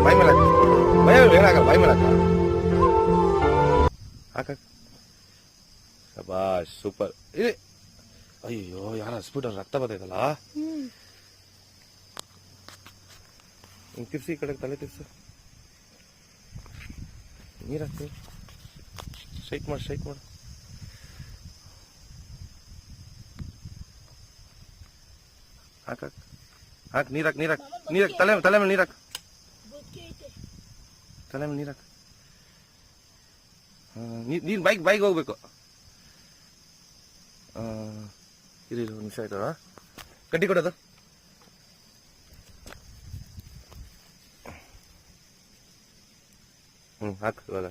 ಬಾಯಿ ಮೇಲೆ ಏನಾಗಲ್ಲ, ಬಾಯಿ ಮೇಲೆ ಹಾಕ. ಶಬಾಷ್, ಸೂಪರ್. ಇದೆ. ಅಯ್ಯೋ, ಯಾರ ಹಸ್ಬಿಟ್ರೆ ರಕ್ತ ಬರ್ತೈತಲ್ಲ. ಹಿಂಗೆ ತಿರ್ಸಿ, ಈ ಕಡೆ ತಲೆ ತಿರ್ಸು. ನೀರು ಹಾಕ್ತೀನಿ. ಸ್ಟ್ರೈಟ್ ಮಾಡು. ಹಾಕ್ ನೀರಾಕ್ ತಲೆ ಮೇಲೆ ನೀರಾಕ್. ತಲೆ ಮೇಲೆ ನೀರಾಕ್. ನೀನ್ ಬೈಕ್ ಹೋಗ್ಬೇಕು. ಇರು ಒಂದು ನಿಮಿಷ ಆಯ್ತು. ಕಡ್ಡಿ ಕೊಡೋದು. ಹಾಕ್ ಇವಾಗ.